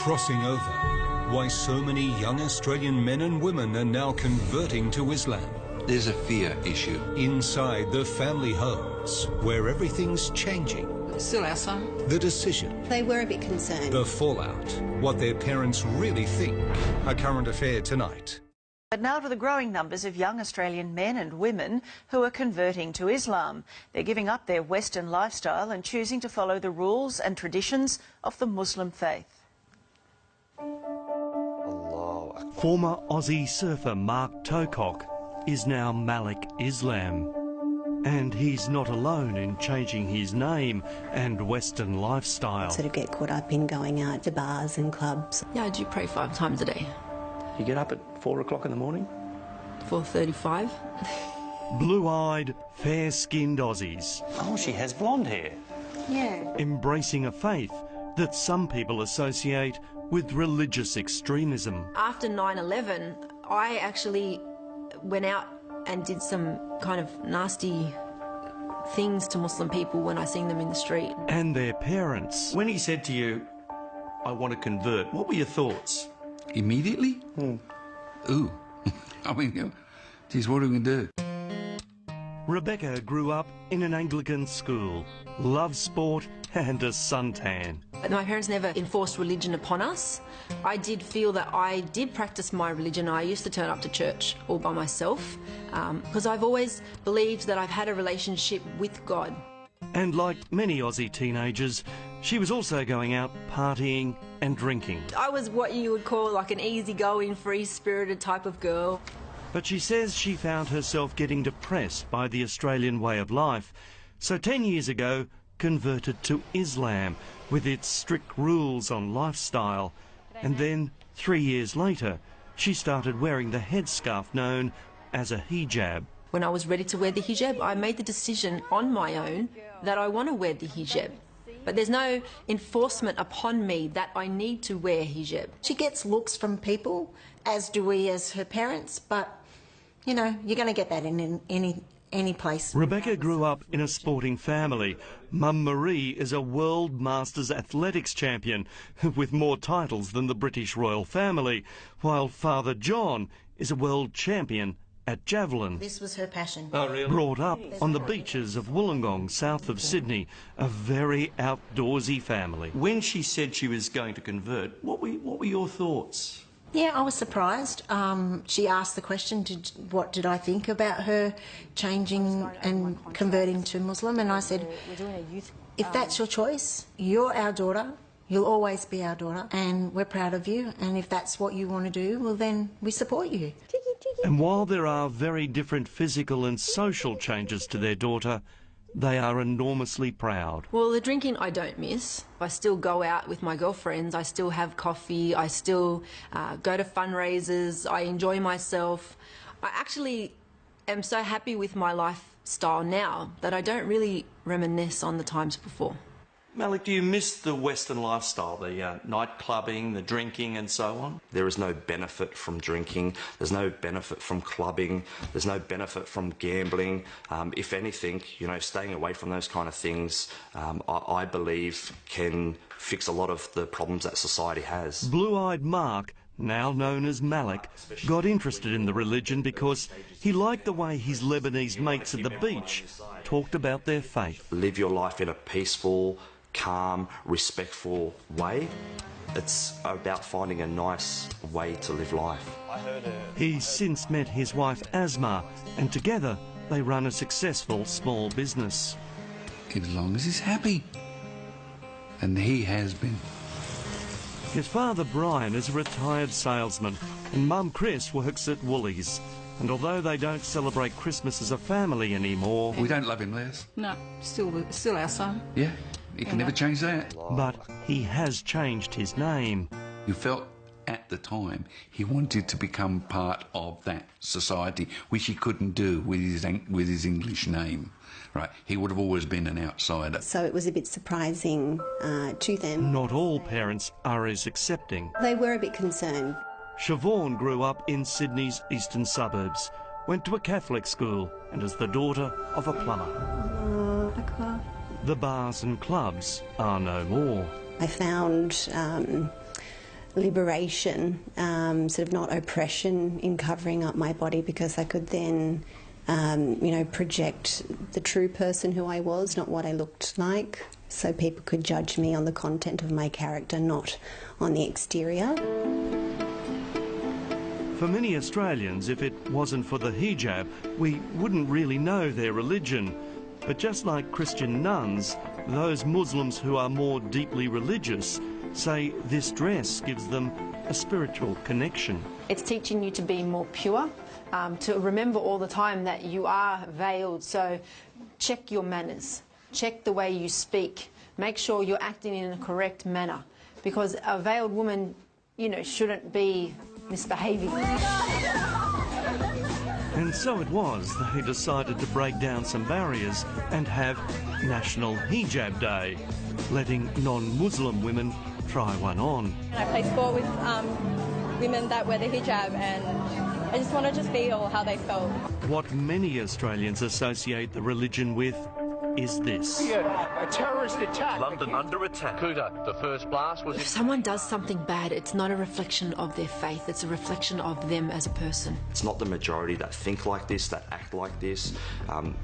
Crossing over. Why so many young Australian men and women are now converting to Islam. There's a fear issue. Inside the family homes, where everything's changing. Still our son. The decision. They were a bit concerned. The fallout. What their parents really think. A current affair tonight. But now to the growing numbers of young Australian men and women who are converting to Islam. They're giving up their Western lifestyle and choosing to follow the rules and traditions of the Muslim faith. Former Aussie surfer Mark Tocock is now Malik Islam. And he's not alone in changing his name and Western lifestyle. Sort of get caught up in going out to bars and clubs. Yeah, I do pray 5 times a day. You get up at 4 o'clock in the morning? 4:35. Blue-eyed, fair-skinned Aussies. Oh, she has blonde hair. Yeah. Embracing a faith that some people associate with religious extremism. After 9/11, I actually went out and did some kind of nasty things to Muslim people when I seen them in the street. And their parents. When he said to you, I want to convert, what were your thoughts? Immediately? Ooh. I mean, geez, what are we going to do? Rebecca grew up in an Anglican school, loved sport and a suntan. But my parents never enforced religion upon us. I did feel that I did practice my religion. I used to turn up to church all by myself because I've always believed that I've had a relationship with God. And like many Aussie teenagers, she was also going out partying and drinking. I was what you would call like an easygoing, free-spirited type of girl. But she says she found herself getting depressed by the Australian way of life. So 10 years ago, converted to Islam with its strict rules on lifestyle. And then 3 years later, she started wearing the headscarf known as a hijab. When I was ready to wear the hijab, I made the decision on my own that I want to wear the hijab. But there's no enforcement upon me that I need to wear hijab. She gets looks from people, as do we as her parents, but, you know, you're going to get that in any place. Rebecca grew up in a sporting family. Mum Marie is a World Masters Athletics champion with more titles than the British royal family, while Father John is a world champion at javelin. This was her passion. Oh, really? Brought up on the beaches of Wollongong, south of Sydney, a very outdoorsy family. When she said she was going to convert, what were your thoughts? Yeah, I was surprised. She asked the question, what did I think about her changing and converting to Muslim? And I said, if that's your choice, you're our daughter, you'll always be our daughter, and we're proud of you. And if that's what you want to do, well, then we support you. And while there are very different physical and social changes to their daughter, they are enormously proud. Well, the drinking I don't miss. I still go out with my girlfriends, I still have coffee, I still go to fundraisers, I enjoy myself. I actually am so happy with my lifestyle now that I don't really reminisce on the times before. Malik, do you miss the Western lifestyle, the night clubbing, the drinking and so on? There is no benefit from drinking, there's no benefit from clubbing, there's no benefit from gambling. If anything, you know, staying away from those kind of things, I believe can fix a lot of the problems that society has. Blue-eyed Mark, now known as Malik, got interested in the religion because he liked the way his Lebanese mates at the beach talked about their faith. Live your life in a peaceful, calm, respectful way. It's about finding a nice way to live life. He's since met his wife Asma, and together they run a successful small business. As long as he's happy. And he has been. His father Brian is a retired salesman and Mum Chris works at Woolies. And although they don't celebrate Christmas as a family anymore... We don't love him, Les. No, still our son. Yeah, you can never change that. But he has changed his name. You felt at the time he wanted to become part of that society, which he couldn't do with his English name. Right, he would have always been an outsider. So it was a bit surprising to them. Not all parents are as accepting. They were a bit concerned. Siobhan grew up in Sydney's eastern suburbs, went to a Catholic school and is the daughter of a plumber. The bars and clubs are no more. I found liberation, sort of not oppression in covering up my body, because I could then, you know, project the true person who I was, not what I looked like, so people could judge me on the content of my character, not on the exterior. For many Australians, if it wasn't for the hijab, we wouldn't really know their religion. But just like Christian nuns, those Muslims who are more deeply religious say this dress gives them a spiritual connection. It's teaching you to be more pure, to remember all the time that you are veiled, so check your manners, check the way you speak, make sure you're acting in a correct manner, because a veiled woman, you know, shouldn't be misbehaving. And so it was they decided to break down some barriers and have National Hijab Day, letting non-Muslim women try one on. I play sport with women that wear the hijab, and I just wanted to feel how they felt. What many Australians associate the religion with is this. A terrorist attack. London under attack. Kuta, the first blast was... If someone does something bad, it's not a reflection of their faith, it's a reflection of them as a person. It's not the majority that think like this, that act like this.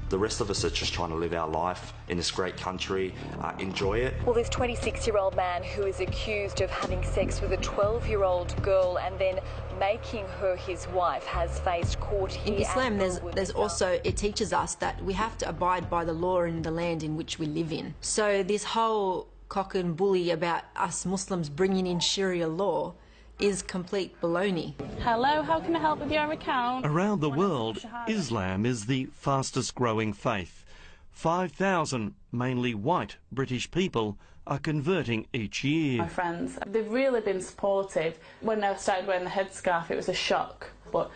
The rest of us are just trying to live our life in this great country, enjoy it. Well, this 26-year-old man who is accused of having sex with a 12-year-old girl and then making her his wife has faced court here. In Islam, there's also, it teaches us that we have to abide by the law in the land in which we live in. So this whole cock and bully about us Muslims bringing in Sharia law is complete baloney. Hello, how can I help with your account? Around the world, Islam is the fastest growing faith. 5,000, mainly white British people, are converting each year. My friends, they've really been supportive. When I started wearing the headscarf, it was a shock, but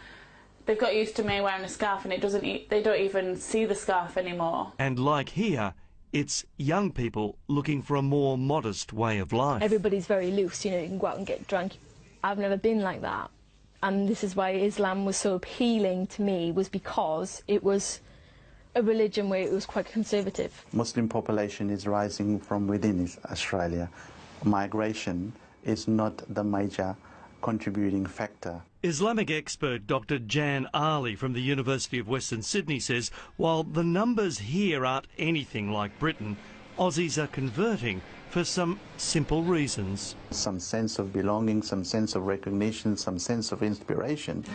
they've got used to me wearing a scarf, and they don't even see the scarf anymore. And like here, it's young people looking for a more modest way of life. Everybody's very loose, you know, you can go out and get drunk. I've never been like that, and this is why Islam was so appealing to me, was because it was a religion where it was quite conservative. Muslim population is rising from within Australia. Migration is not the major contributing factor. Islamic expert Dr. Jan Ali from the University of Western Sydney says while the numbers here aren't anything like Britain, Aussies are converting for some simple reasons. Some sense of belonging, some sense of recognition, some sense of inspiration.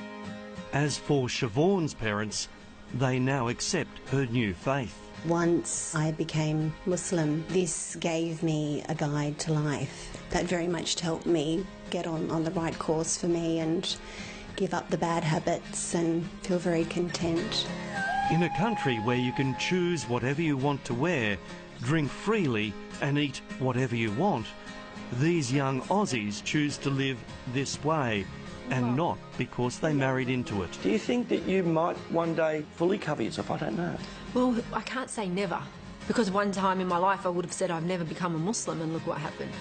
As for Siobhan's parents, they now accept her new faith. Once I became Muslim, this gave me a guide to life that very much helped me get on the right course for me and give up the bad habits and feel very content. In a country where you can choose whatever you want to wear, drink freely and eat whatever you want, these young Aussies choose to live this way, and not because they married into it. Do you think that you might one day fully cover yourself? I don't know. Well, I can't say never, because one time in my life I would have said I've never become a Muslim, and look what happened.